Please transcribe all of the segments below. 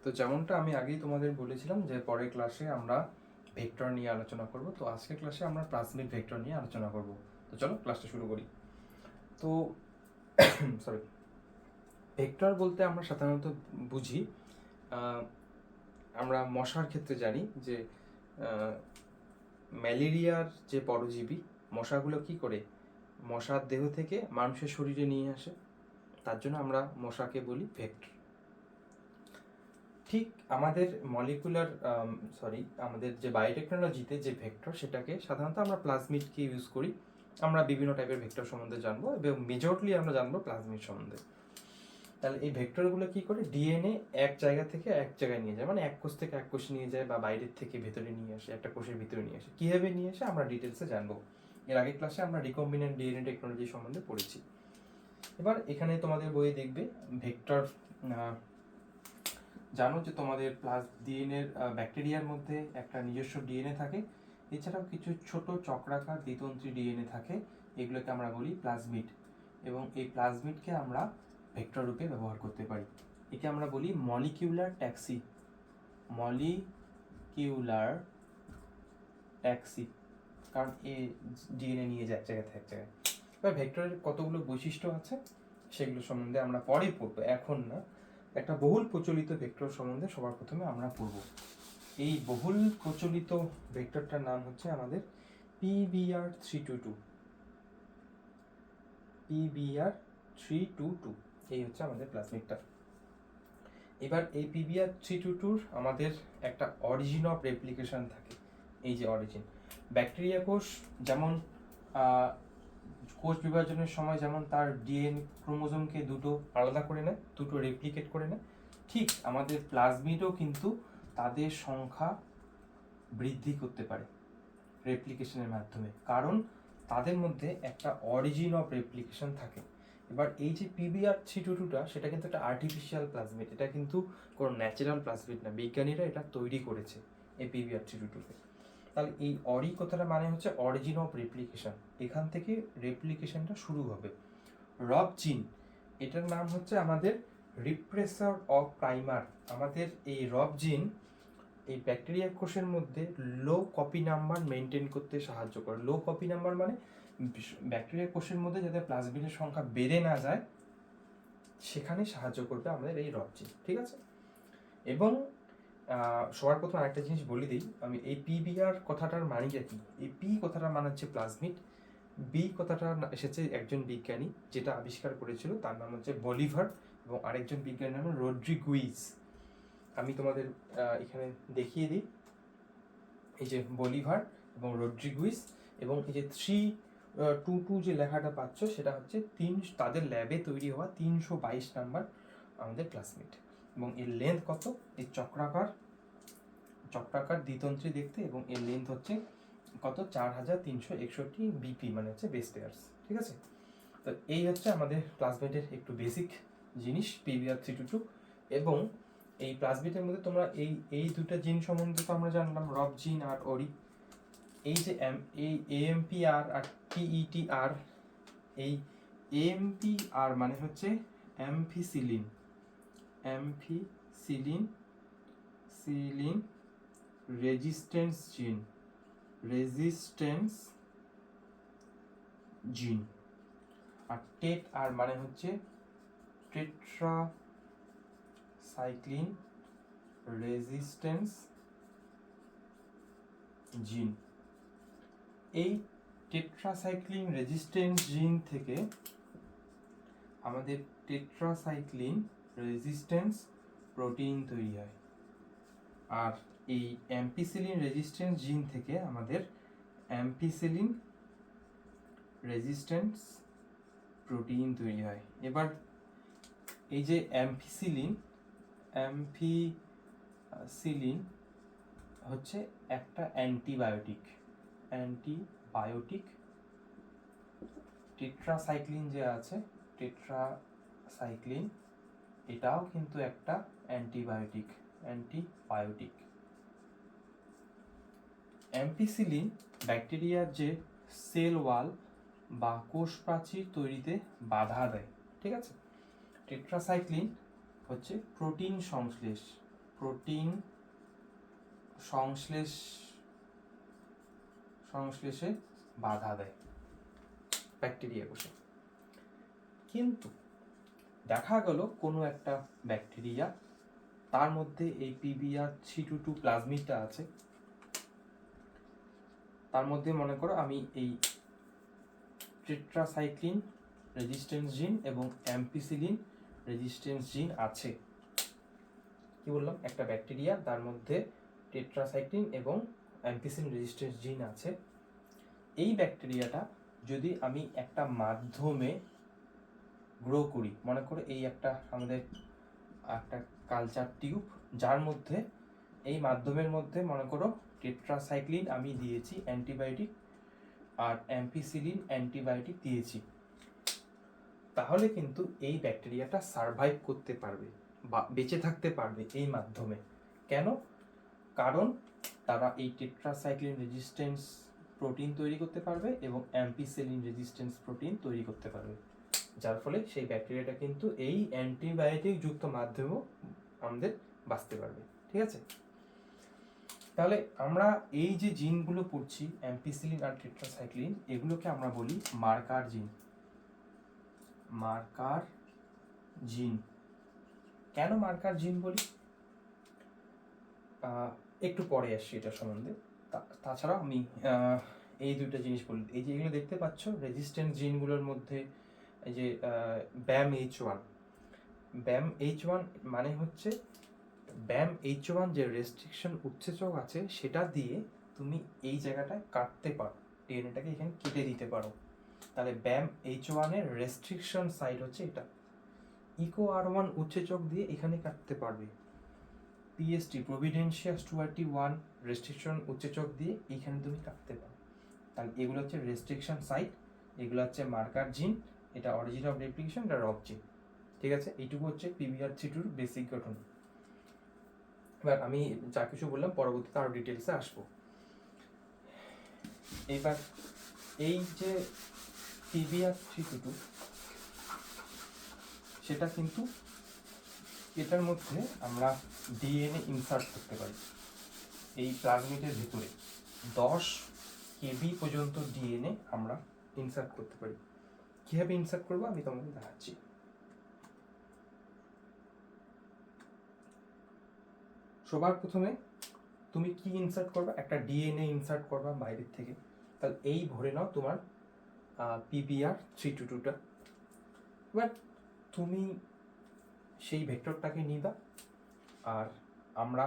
তো যেমনটা আমি আগেই তোমাদের বলেছিলাম যে পরের ক্লাসে আমরা ভেক্টর নিয়ে আলোচনা করব। তো আজকের ক্লাসে আমরা প্লাজমিড ভেক্টর নিয়ে আলোচনা করব। তো চলো ক্লাসটা শুরু করি। তো সরি, ভেক্টর বলতে আমরা সাধারণত বুঝি, আমরা মশার ক্ষেত্রে জানি যে ম্যালেরিয়ার যে পরজীবী মশাগুলো কি করে মশার দেহ থেকে মানুষের শরীরে নিয়ে আসে, তার জন্য আমরা মশাকে বলি ভেক্টর। ঠিক আমাদের আমাদের যে বায়োটেকনোলজিতে যে ভেক্টর, সেটাকে সাধারণত আমরা প্লাজমিডকে ইউজ করি। আমরা বিভিন্ন টাইপের ভেক্টর সম্বন্ধে জানবো এবং মেজরলি আমরা জানবো প্লাজমিড সম্বন্ধে। তাহলে এই ভেক্টরগুলো কি করে ডিএনএ এক জায়গা থেকে এক জায়গায় নিয়ে যায়, মানে এক কোষ থেকে এক কোষে নিয়ে যায় বা বাইরের থেকে ভেতরে নিয়ে আসে, একটা কোষের ভিতরে নিয়ে আসে। কীভাবে নিয়ে আসে আমরা ডিটেলসে জানবো। এর আগের ক্লাসে আমরা রিকম্বিনেন্ট ডিএনএ টেকনোলজি সম্বন্ধে পড়েছি। এবার এখানে তোমাদের বইয়ে দেখবে ভেক্টর, জানো যে তোমাদের ডিএনএর ব্যাকটেরিয়ার মধ্যে একটা নিজস্ব ডিএনএ থাকে, এছাড়াও কিছু ছোট চক্রাকার দ্বিতন্ত্রী ডিএনএ থাকে, এগুলোকে আমরা বলি প্লাজমিড। এবং এই প্লাজমিডকে আমরা ভেক্টর রূপে ব্যবহার করতে পারি। একে আমরা বলি মলিকিউলার ট্যাক্সি। মলিকিউলার ট্যাক্সি, কারণ এই ডিএনএ নিয়ে যায় এক জায়গা থেকে এক জায়গায়। এবার ভেক্টরের কতগুলো বৈশিষ্ট্য আছে সেগুলো সম্বন্ধে আমরা পরে পড়বো, এখন না। একটা বহুল প্রচলিত ভেক্টর সম্বন্ধে সবার প্রথমে আমরা পড়ব। এই বহুল প্রচলিত ভেক্টরটার নাম হচ্ছে আমাদের PBR322। PBR322 এই হচ্ছে আমাদের প্লাজমিডটা। এবার এই PBR322 আমাদের একটা অরিজিন অফ রেপ্লিকেশন থাকে। এই যে অরিজিন, ব্যাকটেরিয়া কোষ যেমন কোষ বিভাজনের সময় যেমন তার ডিএনএ ক্রোমোজোমকে দুটো আলাদা করে নেয়, দুটো রেপ্লিকেট করে নেয়, ঠিক আমাদের প্লাজমিডও কিন্তু তাদের সংখ্যা বৃদ্ধি করতে পারে রেপ্লিকেশনের মাধ্যমে, কারণ তাদের মধ্যে একটা অরিজিন অফ রেপ্লিকেশন থাকে। এবার এই যে PBR322টা, সেটা কিন্তু একটা আর্টিফিশিয়াল প্লাজমিড, এটা কিন্তু কোনো ন্যাচারাল প্লাজমিড না, বিজ্ঞানীরা এটা তৈরি করেছে এই PBR322কে। তাহলে এই অরি কথাটা মানে হচ্ছে অরিজিন অফ রেপ্লিকেশন, এখান থেকে রেপ্লিকেশনটা শুরু হবে। রব জিন, এটার নাম হচ্ছে আমাদের রিপ্রেসর অফ প্রাইমার। আমাদের এই রব জিন এই ব্যাকটেরিয়া কোষের মধ্যে লো কপি নাম্বার মেনটেন করতে সাহায্য করে। লো কপি নাম্বার মানে ব্যাকটেরিয়া কোষের মধ্যে যাতে প্লাজমিডের সংখ্যা বেড়ে না যায়, সেখানে সাহায্য করবে আমাদের এই রব জিন, ঠিক আছে। এবং সবার প্রথম আরেকটা জিনিস বলে দিই আমি, এই পিবিআর কথাটার মানেটা কি। এই পি কথাটার মানে হচ্ছে প্লাজমিড, বি কথাটা এসেছে একজন বিজ্ঞানী যেটা আবিষ্কার করেছিল, তার নাম হচ্ছে বলিভার, এবং আরেকজন বিজ্ঞানীর নাম রড্রিগুইজ। আমি তোমাদের এখানে দেখিয়ে দিই, এই যে বলিভার এবং রড্রিগুইজ, এবং এই যে 322 যে লেখাটা পাচ্ছ, সেটা হচ্ছে তাদের ল্যাবে তৈরি হওয়া 322 নাম্বার আমাদের প্লাজমিড। এবং এর লেন্থ কত, এই চক্রাকার দ্বিতন্ত্রী দেখতে, এবং এর লেন্থ হচ্ছে কত 4361 বিপি, মানে হচ্ছে বেস পেয়ার্স, ঠিক আছে। তো এই হচ্ছে আমাদের প্লাজমিডের একটু বেসিক জিনিস PBR322। এবং এই প্লাজমিডের মধ্যে তোমরা এই দুটো জিন সম্বন্ধে তো আমরা জানলাম, রব জিন আর অরি। এই যে এই AMPR আর PETR, এই AMPR মানে হচ্ছে অ্যাম্ফিসিলিন রেজিস্ট্যান্স জিন। আর TET-R মানে হচ্ছে টেট্রাসাইক্লিন রেজিস্ট্যান্স জিন। এই টেট্রাসাইক্লিন রেজিস্ট্যান্স জিন থেকে আমাদের টেট্রাসাইক্লিন রেজিস্ট্যান্স প্রোটিন তৈরি হয়, আর এই অ্যাম্পিসিলিন রেজিস্ট্যান্স জিন থেকে আমাদের অ্যাম্পিসিলিন রেজিস্ট্যান্স প্রোটিন তৈরি হয়। এবার এই যে অ্যাম্পিসিলিন হচ্ছে একটা অ্যান্টিবায়োটিক। টেট্রাসাইক্লিন যে আছে, টেট্রাসাইক্লিন এটাও কিন্তু একটা অ্যান্টিবায়োটিক। অ্যাম্পিসিলিন ব্যাকটেরিয়ার যে সেল ওয়াল বা কোষ প্রাচীর তৈরিতে বাধা দেয়, ঠিক আছে। টেট্রাসাইক্লিন হচ্ছে প্রোটিন প্রোটিন সংশ্লেষে বাধা দেয় ব্যাকটেরিয়া কোষে। কিন্তু দেখা গেল কোনো একটা ব্যাকটেরিয়া, তার মধ্যে এই PBr322 প্লাজমিডটা আছে, তার মধ্যে মনে করো আমি এই টেট্রাসাইক্লিন রেজিস্ট্যান্স জিন এবং অ্যাম্পিসিলিন রেজিস্ট্যান্স জিন আছে। কি বললাম, একটা ব্যাকটেরিয়া, তার মধ্যে টেট্রাসাইক্লিন এবং অ্যাম্পিসিলিন রেজিস্ট্যান্স জিন আছে। এই ব্যাকটেরিয়াটা যদি আমি একটা মাধ্যমে গ্রো করি, মনে করো এই একটা আমাদের একটা কালচার টিউব, যার মধ্যে এই মাধ্যমের মধ্যে মনে করো টেট্রাসাইক্লিন আমি দিয়েছি অ্যান্টিবায়োটিক আর অ্যাম্পিসিলিন অ্যান্টিবায়োটিক দিয়েছি, তাহলে কিন্তু এই ব্যাকটেরিয়াটা সারভাইভ করতে পারবে বা বেঁচে থাকতে পারবে এই মাধ্যমে। কেন? কারণ তারা এই টেট্রাসাইক্লিন রেজিস্ট্যান্স প্রোটিন তৈরি করতে পারবে এবং অ্যাম্পিসিলিন রেজিস্ট্যান্স প্রোটিন তৈরি করতে পারবে, যার ফলে সেই ব্যাকটেরিয়াটা কিন্তু এই অ্যান্টিবায়োটিক যুক্ত মাধ্যমেও আমাদের বাঁচতে পারবে। ঠিক আছে, তাহলে আমরা এই যে জিনগুলো পড়ছি অ্যাম্পিসিলিন আর টেট্রাসাইক্লিন, এগুলোকে আমরা বলি মার্কার জিন। মার্কার জিন কেন মার্কার জিন বলি একটু পরে আসছি এটা সম্বন্ধে। তাছাড়া আমি এই দুটো জিনিস বলি। এই যে এগুলো দেখতে পাচ্ছ রেজিস্ট্যান্স জিনগুলোর মধ্যে এই যে BAMH1, BAMH1 মানে হচ্ছে BAMH1 যে রেস্ট্রিকশন উৎসেচক আছে সেটা দিয়ে তুমি এই জায়গাটায় কাটতে পারো, ডিএনএটাকে এখানে কেটে দিতে পারো। তাহলে BAMH1 এর রেস্ট্রিকশন সাইট হচ্ছে এটা। EcoR1 উৎসেচক দিয়ে এখানে কাটতে পারবে। PST প্রভিডেন্সিয়া স্টুয়ার্টি 1 রেস্ট্রিকশন উৎসেচক দিয়ে এখানে তুমি কাটতে পারো। তাহলে এগুলো হচ্ছে রেস্ট্রিকশন সাইট, এগুলো হচ্ছে মার্কার জিন, এটা অরিজিন অফ রেপ্লিকেশন, এটা রক জিন। ঠিক আছে, এইটুকু হচ্ছে PBr322 বেসিক গঠন। এবার আমি যা কিছু বললাম পরবর্তীতে আরো ডিটেলসে আসবো। এবার এই যে PBr322 সেটা কিন্তু এটার মধ্যে আমরা ডিএনএ ইনসার্ট করতে পারি। এই প্লাজমিডের ভিতরে 10 KB পর্যন্ত ডিএনএ আমরা ইনসার্ট করতে পারি। কিভাবে ইনসার্ট করবো আমি তোমাকে দেখাচ্ছি। সবার প্রথমে তুমি কি ইনসার্ট করবা, একটা ডিএনএ ইনসার্ট করবা বাইরের থেকে। তাহলে এই ভরে নাও তোমার PBr322টা। এবার তুমি সেই ভেক্টরটাকে নিবা, আর আমরা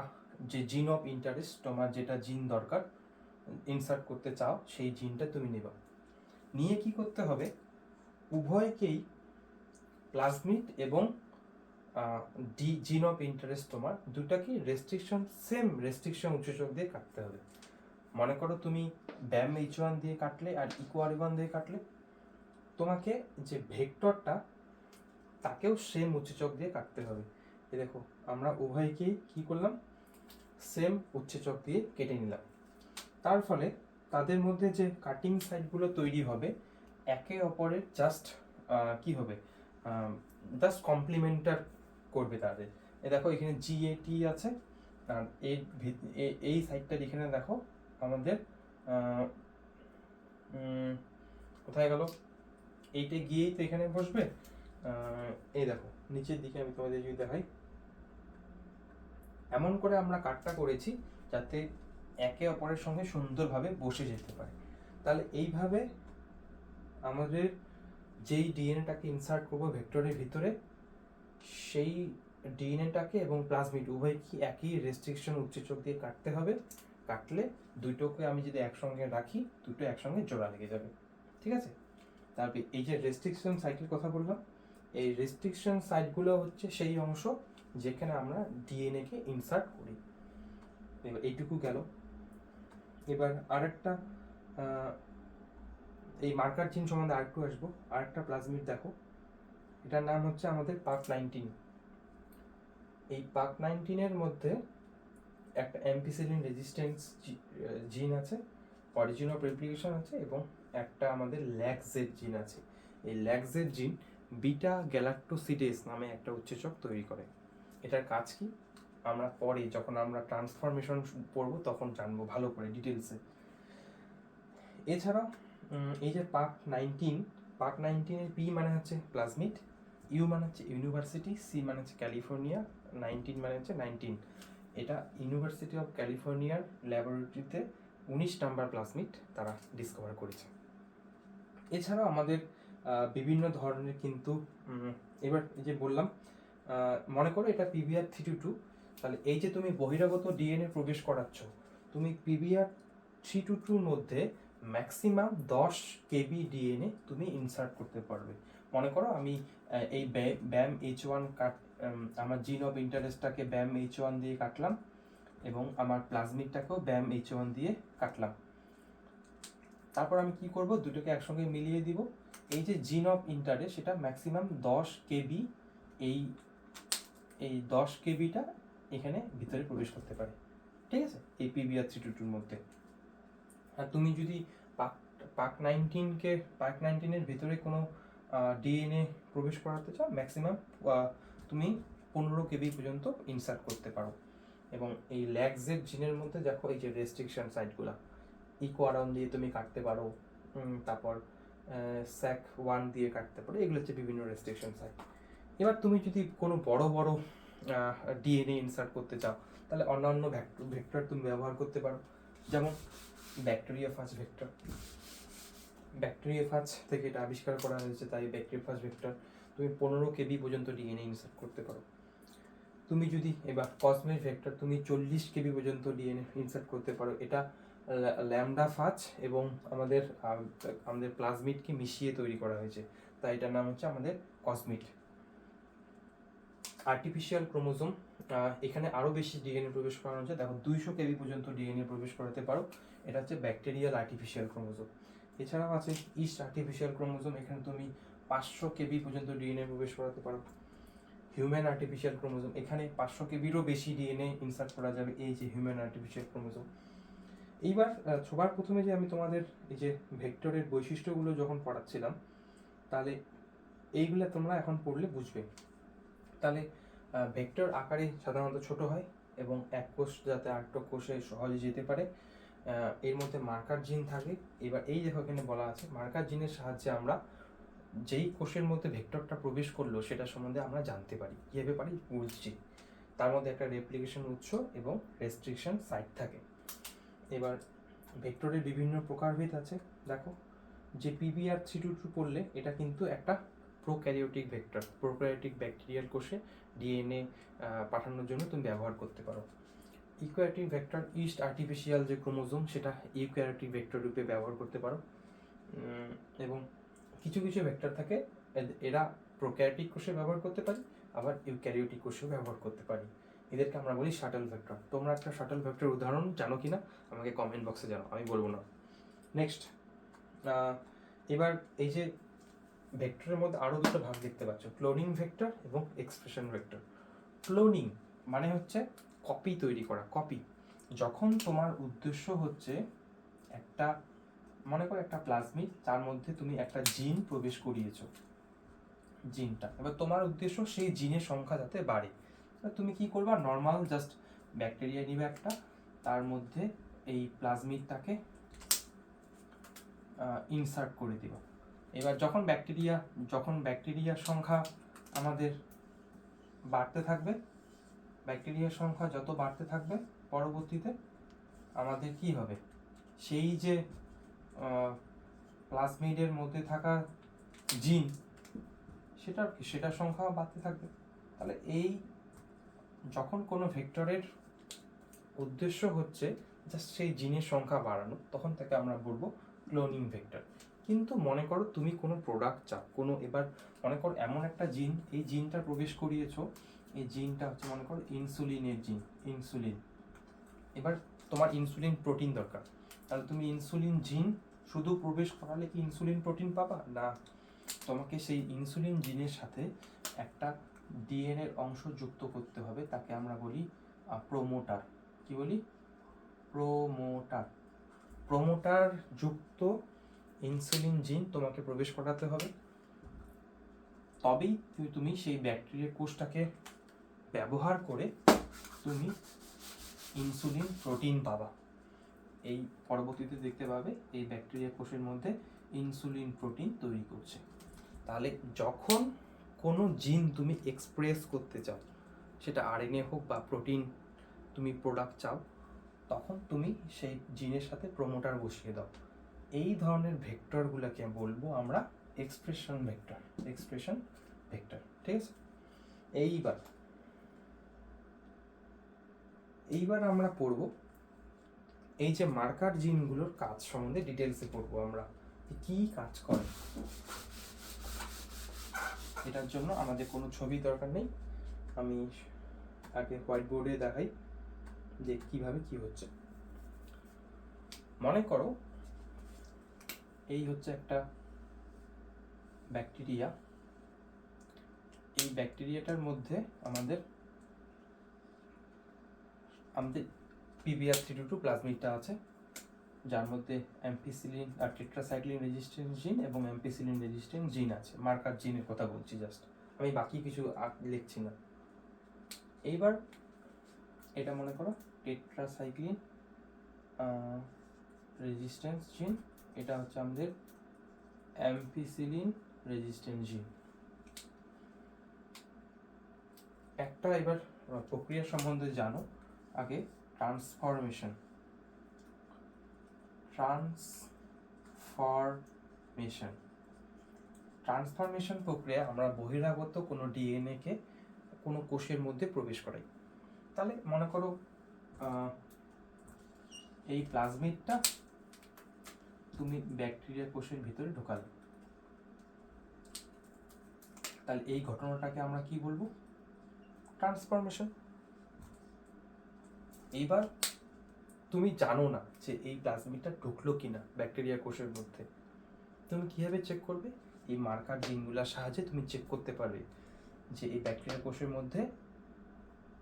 যে জিন অফ ইন্টারেস্ট, তোমার যেটা জিন দরকার ইনসার্ট করতে চাও সেই জিনটা তুমি নেবা। নিয়ে কি করতে হবে, উভয়কেই প্লাজমিড এবং জিন অফ ইন্টারেস্ট তোমার দুটাকে রেস্ট্রিকশন, সেম রেস্ট্রিকশন উৎসেচক দিয়ে কাটতে হবে। মনে করো তুমি BAMH1 দিয়ে কাটলে আর EcoR1 দিয়ে কাটলে, তোমাকে যে ভেক্টরটা তাকেও সেম উৎসেচক দিয়ে কাটতে হবে। এই দেখো আমরা উভয়কেই কি করলাম, সেম উৎসেচক দিয়ে কেটে নিলাম। তার ফলে তাদের মধ্যে যে কাটিং সাইডগুলো তৈরি হবে একে অপরের জাস্ট কি হবে, জাস্ট কমপ্লিমেন্টার করবে তাদের। এ দেখো এখানে GAT আছে, আর এই সাইডটার এখানে দেখো আমাদের কোথায় গেল, এইটা গিয়েই তো এখানে বসবে। এই দেখো নিচের দিকে আমি তোমাদের যদি দেখাই, এমন করে আমরা কাটটা করেছি যাতে একে অপরের সঙ্গে সুন্দরভাবে বসে যেতে পারে। তাহলে এইভাবে আমাদের যেই ডিএনএটাকে ইনসার্ট করবো ভেক্টরের ভিতরে, সেই ডিএনএটাকে এবং প্লাজমিড উভয় কি একই রেস্ট্রিকশন উৎসেচক দিয়ে কাটতে হবে। কাটলে দুটোকে আমি যদি একসঙ্গে রাখি, দুটো একসঙ্গে জোড়া লেগে যাবে। ঠিক আছে, তারপরে এই যে রেস্ট্রিকশন সাইটের কথা বললাম, এই রেস্ট্রিকশন সাইটগুলো হচ্ছে সেই অংশ যেখানে আমরা ডিএনএকে ইনসার্ট করি। এবার এইটুকু গেল। এবার আরেকটা এই মার্কার জিন সম্বন্ধে আরেকটু আসবো। আরেকটা প্লাজমিড দেখো, এটার নাম হচ্ছে আমাদের PAC19। এই PAC19 এর মধ্যে একটা অ্যাম্পিসিলিন রেজিস্ট্যান্স জিন আছে, অরিজিন অফ রেপ্লিকেশন আছে, এবং একটা আমাদের ল্যাকজেড জিন আছে। এই ল্যাকজেড জিন বিটা গ্যালাক্টোসিডেস নামে একটা উৎসেচক তৈরি করে। এটার কাজ কি, আমরা পরে যখন আমরা ট্রান্সফরমেশন পড়বো তখন জানবো ভালো করে ডিটেলসে। এছাড়াও এই যে পার্ক 19-এর পি মানে হচ্ছে প্লাজমিড, ইউ মানে হচ্ছে ইউনিভার্সিটি, সি মানে হচ্ছে ক্যালিফোর্নিয়া, 19 মানে হচ্ছে 19। এটা ইউনিভার্সিটি অফ ক্যালিফোর্নিয়ার ল্যাবরেটরিতে 19 নাম্বার প্লাজমিড তারা ডিসকভার করেছে। এছাড়াও আমাদের বিভিন্ন ধরনের কিন্তু এবার এই যে বললাম, মনে করো এটা পিবিআর 322, তাহলে এই যে তুমি বহিরাগত ডিএনএ প্রবেশ করাচ্ছ, তুমি পিবিআর 322-র মধ্যে ম্যাক্সিমাম 10 কেবি ডিএনএ তুমি ইনসার্ট করতে পারবে। মনে করো আমি এই ব্যাম H1 আমার জিন অফ ইন্টারেস্টটাকে ব্যাম H1 দিয়ে কাটলাম এবং আমার প্লাজমিডটাকেও ব্যাম H1 দিয়ে কাটলাম। তারপর আমি কি করব, দুটোকে একসঙ্গে মিলিয়ে দিব। এই যে জিন অফ ইন্টারেস্ট সেটা ম্যাক্সিমাম 10 কেবি, এই 10 কেবিটা এখানে ভিতরে প্রবেশ করতে পারে, ঠিক আছে, এই পিবিআর 322-র মধ্যে। আর তুমি যদি পার্ক 19-এর ভিতরে কোনো ডিএনএ প্রবেশ করাতে চাও, ম্যাক্সিমাম তুমি 15 কেবি পর্যন্ত ইনসার্ট করতে পারো। এবং এই ল্যাগজের জিনের মধ্যে দেখো এই যে রেস্ট্রিকশন সাইটগুলো, ইকোয়াডন দিয়ে তুমি কাটতে পারো, তারপর স্যাক 1 দিয়ে কাটতে পারো, এগুলো হচ্ছে বিভিন্ন রেস্ট্রিকশন সাইট। এবার তুমি যদি কোনো বড় বড় ডিএনএ ইনসার্ট করতে চাও তাহলে অন্যান্য ভেক্টর তুমি ব্যবহার করতে পারো, যেমন ব্যাকটেরিওফাজ ভেক্টর। ব্যাকটেরিওফাজ থেকে এটা আবিষ্কার করা হয়েছে, তাই ব্যাকটেরিওফাজ ভেক্টর তুমি 15 কেবি পর্যন্ত ডিএনএ ইনসার্ট করতে পারো। তুমি যদি এবার কসমেট ভেক্টর, তুমি 40 কেবি পর্যন্ত ডিএনএ ইনসার্ট করতে পারো। এটা ল্যামডা ফাজ এবং আমাদের প্লাজমিডকে মিশিয়ে তৈরি করা হয়েছে, তাই এটার নাম হচ্ছে আমাদের কসমিড। আর্টিফিশিয়াল ক্রোমোজোম, এখানে আরও বেশি ডিএনএ প্রবেশ করানো যায়, দেখো 200 কেবি পর্যন্ত ডিএনএ প্রবেশ করাতে পারো, এটা হচ্ছে ব্যাকটেরিয়াল আর্টিফিশিয়াল ক্রোমোজোম। এছাড়াও আছে ইস্ট আর্টিফিশিয়াল ক্রোমোজোম, এখানে তুমি 500 কেবি পর্যন্ত ডিএনএ প্রবেশ করাতে পারো। হিউম্যান আর্টিফিশিয়াল ক্রোমোজোম, এখানে 500 কেবিরও বেশি ডিএনএ ইনসার্ট করা যাবে, এই যে হিউম্যান আর্টিফিশিয়াল ক্রোমোজোম। এইবার সবার প্রথমে যে আমি তোমাদের এই যে ভেক্টরের বৈশিষ্ট্যগুলো যখন পড়াচ্ছিলাম, তাহলে এইগুলো তোমরা এখন পড়লে বুঝবে। তাহলে ভেক্টর আকারে সাধারণত ছোট হয় এবং এক কোষ যাতে আরেকটা কোষে সহজে যেতে পারে, এর মধ্যে মার্কার জিন থাকে। এবার এই দেখো এখানে বলা আছে মার্কার জিনের সাহায্যে আমরা যেই কোষের মধ্যে ভেক্টরটা প্রবেশ করলো সেটা সম্বন্ধে আমরা জানতে পারি। কীভাবে পারি বুঝছি, তার মধ্যে একটা রেপ্লিকেশন উৎস এবং রেস্ট্রিকশন সাইট থাকে। এবার ভেক্টরের বিভিন্ন প্রকারভেদ আছে, দেখো যে পিবিআর 322 পড়লে এটা কিন্তু একটা প্রোক্যারিওটিক ভেক্টর, প্রোক্যারিওটিক ব্যাকটেরিয়াল কোষে ডিএনএ পাঠানোর জন্য তুমি ব্যবহার করতে পারো। ইউক্যারিওটিক ভেক্টর ইস্ট আর্টিফিশিয়াল যে ক্রোমোজোম সেটা ইউক্যারিওটিক ভেক্টর রূপে ব্যবহার করতে পারো। এবং কিছু কিছু ভেক্টর থাকে এরা প্রোক্যারিওটিক কোষে ব্যবহার করতে পারি, আবার ইউক্যারিওটিক কোষেও ব্যবহার করতে পারি, এদেরকে আমরা বলি শাটল ভেক্টর। তোমরা একটা শাটল ভেক্টর উদাহরণ জানো কিনা আমাকে কমেন্ট বক্সে জানাও, আমি বলবো না। নেক্সট, এবার এই যে ভেক্টরের মধ্যে আরও দুটো ভাগ দেখতে পাচ্ছ, ক্লোনিং ভেক্টর এবং এক্সপ্রেশন ভেক্টর। ক্লোনিং মানে হচ্ছে কপি তৈরি করা, কপি। যখন তোমার উদ্দেশ্য হচ্ছে একটা, মনে করো একটা প্লাজমিড, তার মধ্যে তুমি একটা জিন প্রবেশ করিয়েছো, জিনটা, এবার তোমার উদ্দেশ্য সেই জিনের সংখ্যা যাতে বাড়ে, তুমি কি করবা, নর্মাল জাস্ট ব্যাকটেরিয়া নিবে একটা, তার মধ্যে এই প্লাজমিডটাকে ইনসার্ট করে দিবা। এবার যখন ব্যাকটেরিয়ার সংখ্যা আমাদের বাড়তে থাকবে, ব্যাকটেরিয়ার সংখ্যা যত বাড়তে থাকবে পরবর্তীতে আমাদের কি হবে, সেই যে প্লাজমিডের মধ্যে থাকা জিন সেটার সংখ্যা বাড়তে থাকবে। তাহলে এই যখন কোনো ভেক্টরের উদ্দেশ্য হচ্ছে জাস্ট সেই জিনের সংখ্যা বাড়ানো, তখন তাকে আমরা বলবো ক্লোনিং ভেক্টর। কিন্তু মনে করো তুমি কোনো প্রোডাক্ট চাও, এবার মনে করো এমন একটা জিন, এই জিনটা প্রবেশ করিয়েছো, এই জিনটা হচ্ছে মনে করো ইনসুলিনের জিন, ইনসুলিন। এবার তোমার ইনসুলিন প্রোটিন দরকার, তাহলে তুমি ইনসুলিন জিন শুধু প্রবেশ করালে কি ইনসুলিন প্রোটিন পাবা না, তোমাকে সেই ইনসুলিন জিনের সাথে একটা ডিএনএর অংশ যুক্ত করতে হবে, তাকে আমরা বলি প্রোমোটার। কি বলি? প্রোমোটার যুক্ত ইনসুলিন জিন তোমাকে প্রবেশ করাতে হবে, তবেই তুমি সেই ব্যাকটেরিয়া কোষটাকে ব্যবহার করে তুমি ইনসুলিন প্রোটিন পাবা। এই পরবর্তীতে দেখতে পাবে এই ব্যাকটেরিয়া কোষের মধ্যে ইনসুলিন প্রোটিন তৈরি করছে। তাহলে যখন কোনো জিন তুমি এক্সপ্রেস করতে চাও, সেটা আরএনএ হোক বা প্রোটিন তুমি প্রোডাক্ট চাও, তখন তুমি সেই জিনের সাথে প্রোমোটার বসিয়ে দাও। এই ধরনের ভেক্টরগুলোকে বলবো আমরা এক্সপ্রেশন ভেক্টর। ঠিক আছে। এইবার আমরা পড়ব এই যে মার্কার জিনগুলোর কাজ সম্বন্ধে ডিটেলসে পড়বো আমরা, কি কাজ করে। এটার জন্য আমাদের কোনো ছবি দরকার নেই, আমি আগে হোয়াইট বোর্ডে দেখাই যে কিভাবে কি হচ্ছে। মনে করো এই হচ্ছে একটা ব্যাকটেরিয়া। এই ব্যাকটেরিয়াটার মধ্যে আমাদের PBr322 প্লাজমিডটা আছে, যার মধ্যে অ্যাম্পিসিলিন আর টেট্রাসাইক্লিন রেজিস্ট্যান্স জিন এবং অ্যাম্পিসিলিন রেজিস্ট্যান্স জিন আছে। মার্কার জিনের কথা বলছি জাস্ট, আমি বাকি কিছু লিখছি না। এইবার এটা মনে করো টেট্রাসাইক্লিন রেজিস্ট্যান্স জিন, এটা হচ্ছে আমাদের অ্যাম্পিসিলিন রেজিস্ট্যান্স জিন। একটা এবার প্রক্রিয়া সম্বন্ধে জানো আগে, ট্রান্সফরমেশন প্রক্রিয়া আমরা বহিরাগত কোনো ডিএনএ কে কোনো কোষের মধ্যে প্রবেশ করাই। তাহলে মনে করো এই প্লাজমিডটা তুমি ব্যাকটেরিয়া কোষের ভিতরে ঢোকালে, তাহলে এই ঘটনাটাকে আমরা কি বলবো? ট্রান্সফরমেশন। এইবার তুমি জানো না যে এই প্লাজমিডটা ঢুকলো কিনা ব্যাকটেরিয়া কোষের মধ্যে, তুমি কিভাবে চেক করবে? এই মার্কার জিনগুলোর সাহায্যে তুমি চেক করতে পারবে যে এই ব্যাকটেরিয়া কোষের মধ্যে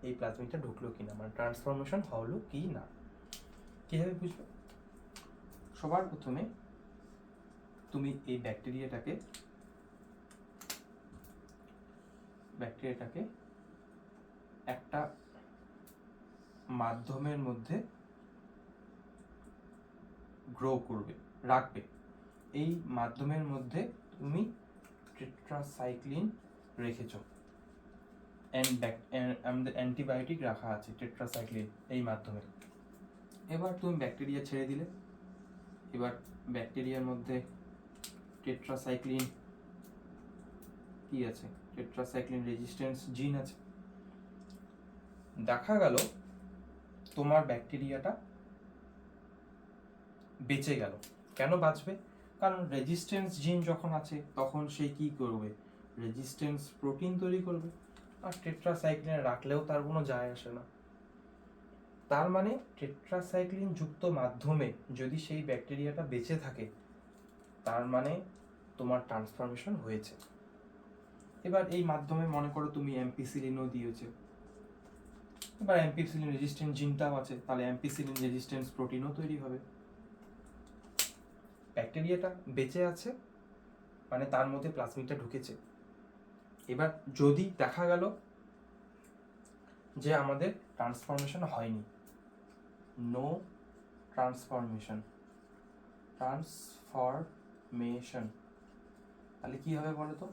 এই প্লাজমিডটা ঢুকলো কিনা, মানে ট্রান্সফরমেশন হলো কি না। কিভাবে বুঝবে? সবার প্রথমে তুমি এই ব্যাকটেরিয়াটাকে একটা মাধ্যমের মধ্যে গ্রো করবে, রাখবে। এই মাধ্যমের মধ্যে তুমি টেট্রাসাইক্লিন রেখেছো, আমাদের অ্যান্টিবায়োটিক রাখা আছে টেট্রাসাইক্লিন এই মাধ্যমে। এবার তুমি ব্যাকটেরিয়া ছেড়ে দিলে, এবার ব্যাকটেরিয়ার মধ্যে টেট্রাসাইক্লিন কি আছে? টেট্রাসাইক্লিন রেজিস্ট্যান্স জিন আছে। দেখা গেল তোমার ব্যাকটেরিয়াটা বেঁচে গেল। কেন বাঁচবে? কারণ রেজিস্ট্যান্স জিন যখন আছে তখন সে কি করবে? রেজিস্ট্যান্স প্রোটিন তৈরি করবে। আর টেট্রাসাইক্লিন রাখলেও তার কোনো যায় আসে না। তার মানে টেট্রাসাইক্লিন যুক্ত মাধ্যমে যদি সেই ব্যাকটেরিয়াটা বেঁচে থাকে, তার মানে তোমার ট্রান্সফরমেশন হয়েছে। এবার এই মাধ্যমে মনে করো তুমি অ্যাম্পিসিলিনও দিয়েছে, এবার অ্যাম্পিসিলিন রেজিস্ট্যান্স জিনটাও আছে, তাহলে অ্যাম্পিসিলিন রেজিস্ট্যান্স প্রোটিনও তৈরি হবে। ব্যাকটেরিয়াটা বেঁচে আছে মানে তার মধ্যে প্লাজমিডটা ঢুকেছে। এবার যদি দেখা গেল যে আমাদের ট্রান্সফরমেশন হয়নি, নো ট্রান্সফরমেশন, তাহলে কি হবে বলো তো?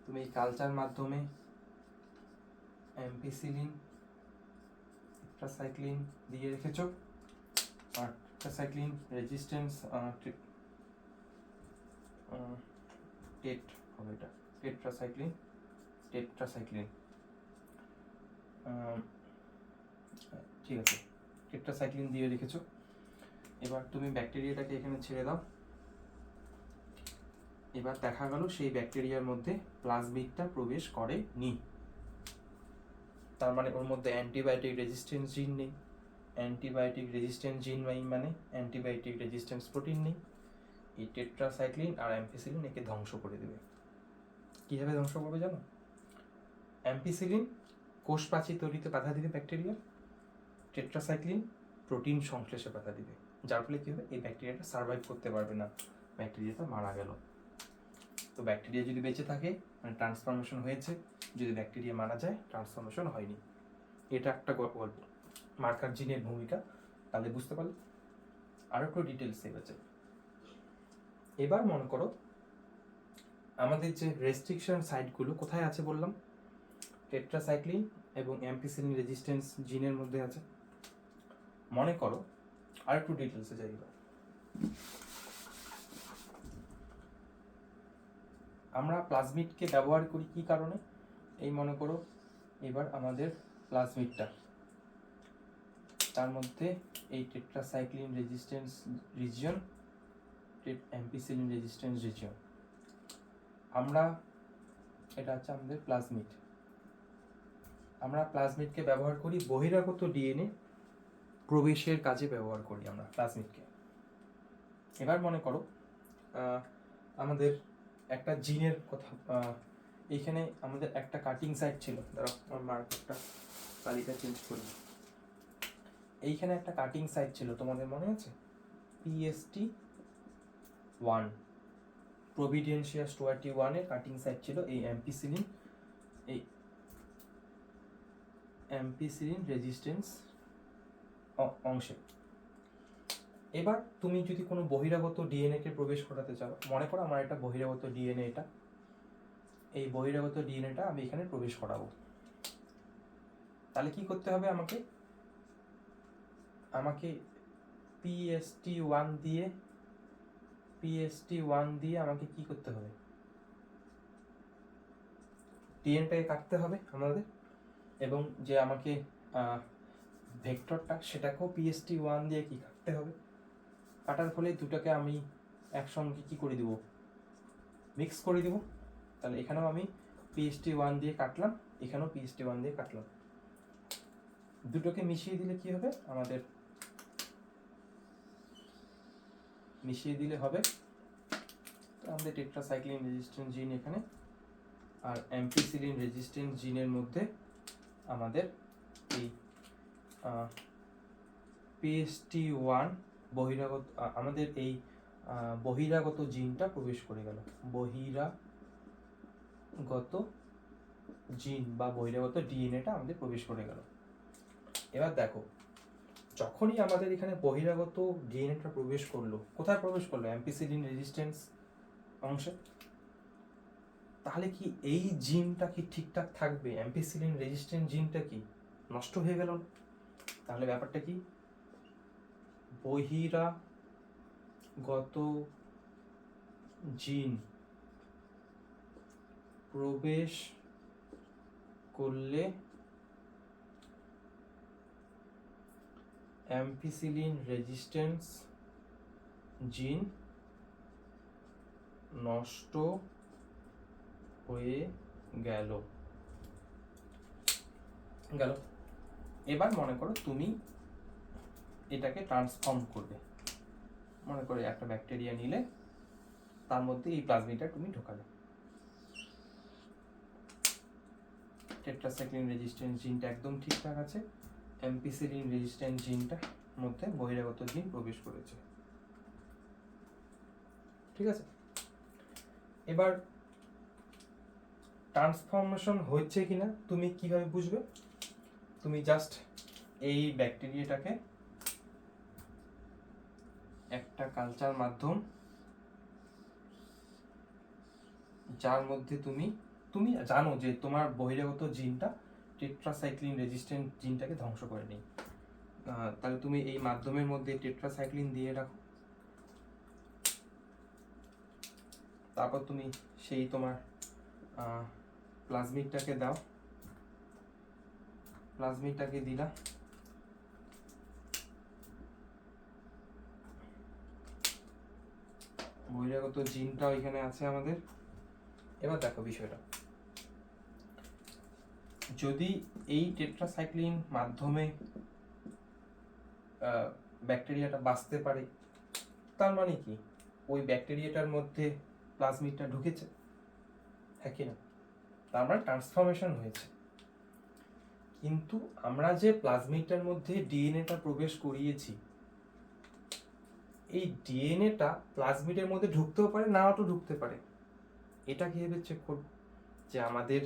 তুমি এই কালচার মাধ্যমে অ্যাম্পিসিলিন টেট্রাসাইক্লিন দিয়ে রেখেছো, আর টেট্রাসাইক্লিন রেজিস্ট্যান্স টেট হবে, এটা টেট্রাসাইক্লিন ঠিক আছে, টেট্রাসাইক্লিন দিয়ে রেখেছো। এবার তুমি ব্যাকটেরিয়াটাকে এখানে ছেড়ে দাও। এবার দেখা গেল সেই ব্যাকটেরিয়ার মধ্যে প্লাজমিডটা প্রবেশ করেনি, তার মানে ওর মধ্যে অ্যান্টিবায়োটিক রেজিস্ট্যান্স জিন নেই। অ্যান্টিবায়োটিক রেজিস্ট্যান্স জিন মানে অ্যান্টিবায়োটিক রেজিস্ট্যান্স প্রোটিন নেই। এই টেট্রাসাইক্লিন আর অ্যাম্পিসিলিন একে ধ্বংস করে দেবে। কীভাবে ধ্বংস করবে জানো? অ্যাম্পিসিলিন কোষ প্রাচীর তৈরিতে বাধা দিবে ব্যাকটেরিয়া, টেট্রাসাইক্লিন প্রোটিন সংশ্লেষে বাধা দিবে, যার ফলে কী হবে? এই ব্যাকটেরিয়াটা সার্ভাইভ করতে পারবে না, ব্যাকটেরিয়াটা মারা গেল। তো ব্যাকটেরিয়া যদি বেঁচে থাকে মানে ট্রান্সফরমেশন হয়েছে, যদি ব্যাকটেরিয়া মারা যায় ট্রান্সফরমেশন হয়নি। এটা একটা গল্প, মার্কার জিনের ভূমিকা। তাহলে বুঝতে পারলে, আরো একটু ডিটেলস এগোচ্ছে। এবার মনে করো আমাদের যে রেস্ট্রিকশন সাইটগুলো কোথায় আছে বললাম, টেট্রাসাইক্লিন এবং অ্যাম্পিসিলিন রেজিস্ট্যান্স জিনের মধ্যে আছে। মনে করো আর একটু ডিটেলসে যাই। আমরা প্লাজমিডকে ব্যবহার করি কি কারণে, এই মনে করো এবার আমাদের প্লাজমিডটা, তার মধ্যে এই tetracycline resistance region, ampicillin resistance region, আমরা এটা হচ্ছে আমাদের প্লাজমিড। আমরা প্লাজমিডকে ব্যবহার করি বহিরাগত ডিএনএ প্রবেশের কাজে ব্যবহার করি আমরা প্লাজমিডকে। এবার মনে করো আমাদের একটা জিনের কথা, এইখানে আমাদের একটা কাটিং সাইট ছিল, ধরো আমার মার্কারটা কালিটা চেঞ্জ করি, এইখানে একটা কাটিং সাইট ছিল, তোমাদের মনে আছে PST1, প্রভিডেন্সিয়া স্টুয়ার্টি 1 এর কাটিং সাইট ছিল এই অ্যাম্পিসিলিন রেজিস্ট্যান্স অংশে। এবার তুমি যদি কোনো বহিরাগত ডিএনএ কে প্রবেশ করাতে চাও, মনে করো আমার একটা বহিরাগত ডিএনএ, এটা এই বহিরাগত ডিএনএটা আমি এখানে প্রবেশ করাবো, তাহলে কি করতে হবে আমাকে PST1 দিয়ে আমাকে কি করতে হবে, ডিএনএটাকে কাটতে হবে আমাদের, এবং যে আমাকে ভেক্টরটা সেটাকেও PST1 দিয়ে কি কাটতে হবে। কাটার ফলে দুটাকে আমি একসঙ্গে কি করে দিব, মিক্স করে দিব। তাহলে এখানেও আমি PST1 দিয়ে কাটলাম, এখানেও PST1 দিয়ে কাটলাম, দুটোকে মিশিয়ে দিলে কি হবে, আমাদের মিশিয়ে দিলে হবে আমাদের টেট্রাসাইক্লিন রেজিস্ট্যান্স জিন এখানে, আর অ্যাম্পিসিলিন রেজিস্ট্যান্স জিনের মধ্যে আমাদের এই PST1 বহিরাগত, আমাদের এই বহিরাগত জিনটা প্রবেশ করে গেল, বহিরাগত জিন বা বহিরাগত ডিএনএটা আমাদের প্রবেশ করে গেল। এবার দেখো যখনই আমাদের এখানে বহিরাগত ডিএনএটা প্রবেশ করলো, কোথায় প্রবেশ করলো, অ্যাম্পিসিলিন রেজিস্ট্যান্স অংশে, তাহলে কি এই জিনটা কি ঠিকঠাক থাকবে, অ্যাম্পিসিলিন রেজিস্ট্যান্স জিনটা কি নষ্ট হয়ে গেল? তাহলে ব্যাপারটা কি, বহিরাগত জিন প্রবেশ করলে অ্যাম্পিসিলিন রেজিস্ট্যান্স জিন নষ্ট হয়ে গেল। এবার মনে করো তুমি এটাকে ট্রান্সফর্ম করবে, মনে করো একটা ব্যাকটেরিয়া নিলে, তার মধ্যে এই প্লাজমিডটা তুমি ঢোকালে, টেট্রাসাইক্লিন রেজিস্ট্যান্স জিনটা একদম ঠিকঠাক আছে, অ্যাম্পিসিলিন রেজিস্ট্যান্স জিনটার মধ্যে বহিরাগত জিন প্রবেশ করেছে, ঠিক আছে। এবার ট্রান্সফরমেশন হচ্ছে কিনা তুমি কিভাবে বুঝবে, তুমি জাস্ট এই ব্যাকটেরিয়াটাকে একটা কালচার মাধ্যম, যার মধ্যে তুমি জানো যে তোমার বহিরাগত জিনটা টেট্রাসাইক্লিন রেজিস্ট্যান্ট জিনটাকে ধ্বংস করে নেই, তাহলে তুমি এই মাধ্যমের মধ্যে টেট্রাসাইক্লিন দিয়ে রাখো, তারপর তুমি সেই তোমার প্লাজমিডটাকে দাও, প্লাজমিডটাকে দিলা, বহিরাগত জিনটাও এখানে আছে আমাদের। এবার দেখো বিষয়টা, যদি এই টেট্রাসাইক্লিন মাধ্যমে ব্যাকটেরিয়াটা বাঁচতে পারে, তার মানে কি ওই ব্যাকটেরিয়াটার মধ্যে প্লাজমিডটা ঢুকেছে, হ্যাঁ কি না, তার মানে ট্রান্সফরমেশন হয়েছে। কিন্তু আমরা যে প্লাজমিডটার মধ্যে ডিএনএটা প্রবেশ করিয়েছি, এই ডিএনএটা প্লাজমিডের মধ্যে ঢুকতেও পারে, নাও তো ঢুকতে পারে। এটা কিভাবে চেক করব যে আমাদের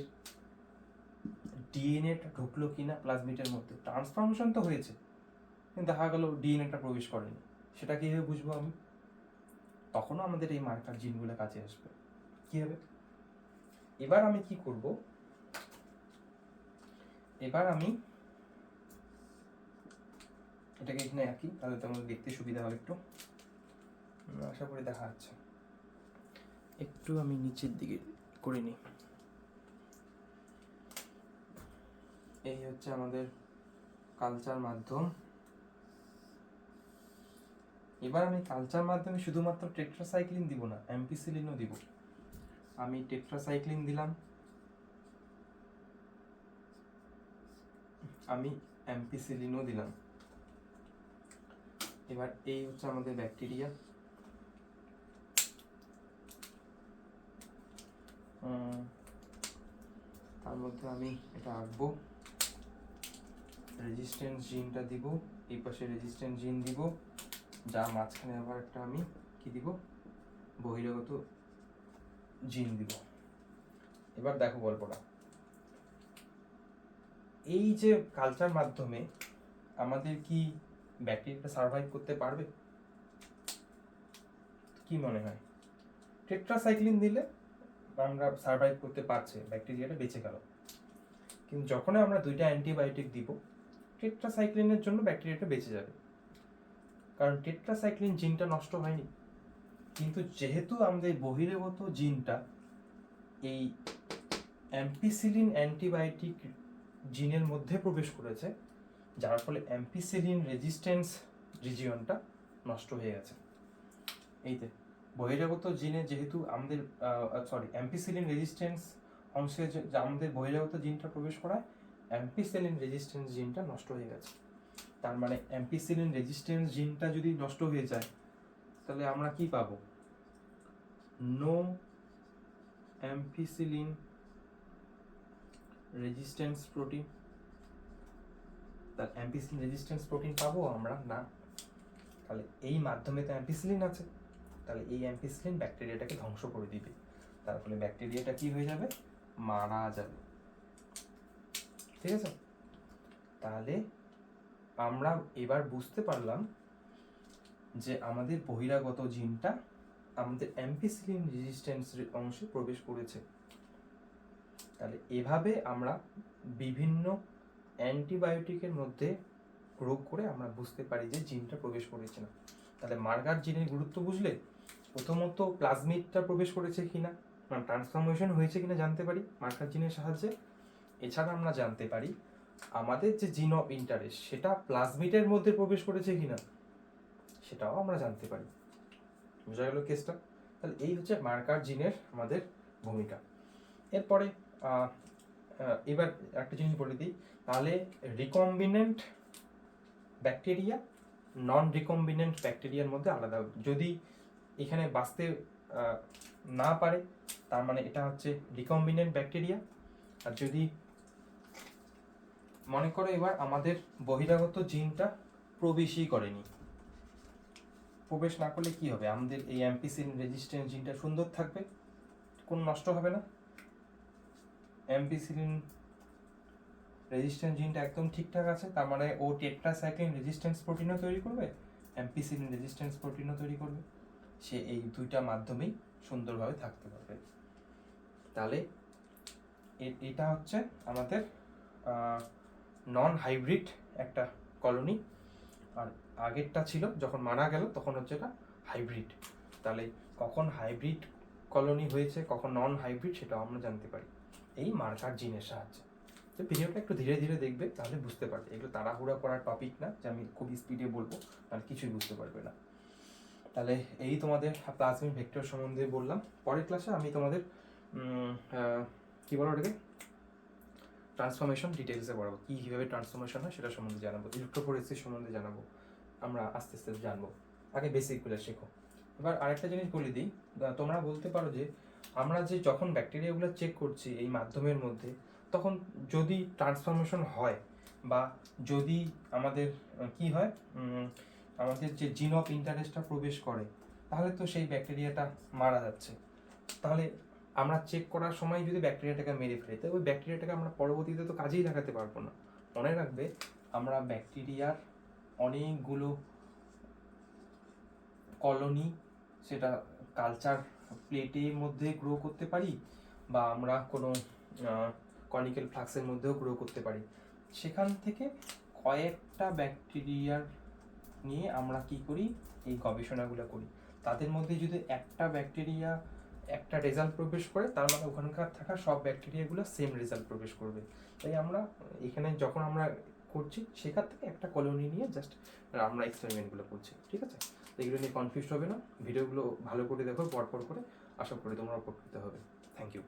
ডিএনএটা ঢুকলো কিনা প্লাজমিডের মধ্যে। ট্রান্সফরমেশন তো হয়েছে, কিন্তু দেখা গেল ডিএনএটা প্রবেশ করেনি, সেটা কীভাবে বুঝবো আমি? তখনও আমাদের এই মার্কার জিনগুলো কাজে আসবে। কী হবে? এবার আমি কি করব, এবার আমি এটাকে এখানে আঁকি, তাহলে তোমাদের দেখতে সুবিধা হবে একটু। আশা করি দেখা যাচ্ছে। একটু আমি নিচের দিকে করে নিই। এই হচ্ছে আমাদের কালচার মাধ্যম। এবার আমি কালচার মাধ্যমে শুধুমাত্র টেট্রাসাইক্লিন দিব না, অ্যাম্পিসিলিনও দিব। আমি টেট্রাসাইক্লিন দিলাম, আমি অ্যাম্পিসিলিনও দিলাম। এবার এই হচ্ছে আমাদের ব্যাকটেরিয়া। তার মধ্যে আমি এটা আঁকবো, রেজিস্ট্যান্স জিনটা দিব, এই পাশে রেজিস্ট্যান্স জিন দিব, যার মাঝখানে আবার একটা আমি কি দিব, বহিরাগত জিন দিব। এবার দেখো গল্পটা, এই যে কালচার মাধ্যমে আমাদের কি ব্যাকটেরিয়াটা সার্ভাইভ করতে পারবে? কি মনে হয়? টেট্রাসাইক্লিন দিলে আমরা সার্ভাইভ করতে পারছে, ব্যাকটেরিয়াটা বেঁচে গেল। কিন্তু যখন আমরা দুইটা অ্যান্টিবায়োটিক দিব, টেট্রাসাইক্লিনের জন্য ব্যাকটেরিয়াটা বেঁচে যাবে, কারণ টেট্রাসাইক্লিন জিনটা নষ্ট হয়নি। কিন্তু যেহেতু আমাদের বহিরাগত জিনটা এই অ্যাম্পিসিলিন অ্যান্টিবায়োটিক জিনের মধ্যে প্রবেশ করেছে, যার ফলে অ্যাম্পিসিলিন রেজিস্ট্যান্স রিজিয়নটা নষ্ট হয়ে গেছে। এইতে বহিরাগত জিনে যেহেতু আমাদের অ্যাম্পিসিলিন রেজিস্ট্যান্স অংশে যে আমাদের বহিরাগত জিনটা প্রবেশ করায়, অ্যাম্পিসিলিন রেজিস্ট্যান্স জিনটা নষ্ট হয়ে গেছে। তার মানে অ্যাম্পিসিলিন রেজিস্ট্যান্স জিনটা যদি নষ্ট হয়ে যায়, তাহলে আমরা কি পাবো? No ampicillin resistance protein. তার অ্যাম্পিসিলিন রেজিস্ট্যান্স প্রোটিন পাবো আমরা না। তাহলে এই মাধ্যমে তো অ্যাম্পিসিলিন আছে, তাহলে এই অ্যাম্পিসিলিন ব্যাকটেরিয়াটাকে ধ্বংস করে দিবে, তার ফলে ব্যাকটেরিয়াটা কি হয়ে যাবে? মারা যাবে। ঠিক আছে? তাহলে আমরা এবার বুঝতে পারলাম যে আমাদের বহিরাগত জিনটা আমাদের অ্যাম্পিসিলিন রেজিস্ট্যান্সের অংশে প্রবেশ করেছে। তাহলে এভাবে আমরা বিভিন্ন অ্যান্টিবায়োটিকের মধ্যে প্রয়োগ করে আমরা বুঝতে পারি যে জিনটা প্রবেশ করেছে না। তাহলে মার্কার জিনের গুরুত্ব বুঝলে প্রথমত প্লাজমিডটা প্রবেশ করেছে কিনা, মানে ট্রান্সফরমেশন হয়েছে কিনা জানতে পারি মার্কার জিনের সাহায্যে। এছাড়া আমরা জানতে পারি আমাদের যে জিন অফ ইন্টারেস্ট সেটা প্লাজমিডের মধ্যে প্রবেশ করেছে কিনা, সেটাও আমরা জানতে পারি। বোঝা গেল কেসটা? তাহলে এই হচ্ছে মার্কার জিনের আমাদের ভূমিকা। এরপরে এবার একটা জিনিস বলে দিই, তাহলে রিকম্বিনেন্ট ব্যাকটেরিয়া নন রিকম্বিনেন্ট ব্যাকটেরিয়ার মধ্যে আলাদা। যদি এখানে বাঁচতে না পারে, তার মানে এটা হচ্ছে রিকম্বিনেন্ট ব্যাকটেরিয়া। আর যদি মনে করো এবার আমাদের বহিরাগত জিনটা প্রবেশই করেনি, প্রবেশ না করলে কি হবে? আমাদের এই অ্যাম্পিসিলিন রেজিস্ট্যান্স জিনটা সুন্দর থাকবে, কোনো নষ্ট হবে না। অ্যাম্পিসিলিন রেজিস্ট্যান্স জিনটা একদম ঠিকঠাক আছে, তার মানে ও টেট্রাসাইক্লিন রেজিস্ট্যান্স প্রোটিনও তৈরি করবে, অ্যাম্পিসিলিন রেজিস্ট্যান্স প্রোটিনও তৈরি করবে। সে এই দুইটা মাধ্যমেই সুন্দরভাবে থাকতে পারবে। তাহলে এটা হচ্ছে আমাদের নন হাইব্রিড একটা কলোনি, আর আগেরটা ছিল যখন মারা গেল তখন হচ্ছে এটা হাইব্রিড। তাহলে কখন হাইব্রিড কলোনি হয়েছে, কখন নন হাইব্রিড, সেটাও আমরা জানতে পারি এই মার্কার জিনের সাহায্যে। তো ভিডিওটা একটু ধীরে ধীরে দেখবে, তাহলে বুঝতে পারবে। এগুলো তাড়াহুড়া করার টপিক না যে আমি খুব স্পিডে বলবো, তাহলে কিছুই বুঝতে পারবে না। তাহলে এই তোমাদের প্লাজমিড ভেক্টর সম্বন্ধে বললাম। পরের ক্লাসে আমি তোমাদের কী বলো ওটাকে, ট্রান্সফরমেশন ডিটেলসে পড়াবো, কীভাবে ট্রান্সফরমেশন হয় সেটা সম্বন্ধে জানাবো, ইলেকট্রোফোরেসিস সম্বন্ধে জানাবো, আমরা আস্তে আস্তে জানবো। আগে বেসিকগুলো শেখো। এবার আরেকটা জিনিস বলে দিই, তোমরা বলতে পারো যে আমরা যে যখন ব্যাকটেরিয়াগুলো চেক করছি এই মাধ্যমের মধ্যে, তখন যদি ট্রান্সফরমেশন হয় বা যদি আমাদের কি হয়, আমাদের যে জিন অফ ইন্টারেস্টটা প্রবেশ করে, তাহলে তো সেই ব্যাকটেরিয়াটা মারা যাচ্ছে। তাহলে আমরা চেক করার সময় যদি ব্যাকটেরিয়াটাকে মেরে ফেলি, তো ওই ব্যাকটেরিয়াটাকে আমরা পরবর্তীতে তো কাজেই লাগাতে পারবো না। মনে রাখবে, আমরা ব্যাকটেরিয়ার অনেকগুলো কলোনি, সেটা কালচার প্লেটের মধ্যে গ্রো করতে পারি, বা আমরা কোনো কনিক্যাল ফ্লাক্সের মধ্যেও গ্রো করতে পারি। সেখান থেকে কয়েকটা ব্যাকটেরিয়ার নিয়ে আমরা কি করি, এই গবেষণাগুলো করি। তাদের মধ্যে যদি একটা ব্যাকটেরিয়া একটা রেজাল্ট প্রবেশ করে, তার মানে ওখানকার থাকা সব ব্যাকটেরিয়াগুলো সেম রেজাল্ট প্রবেশ করবে। তাই আমরা এখানে যখন আমরা করছি, সেখান থেকে একটা কলোনি নিয়ে জাস্ট আমরা এক্সপেরিমেন্টগুলো করছি, ঠিক আছে? এগুলো নিয়ে কনফিউজ হবে না, ভিডিওগুলো ভালো করে দেখো পরপর করে, আশা করি তোমরা উপকৃত হবে। Thank you.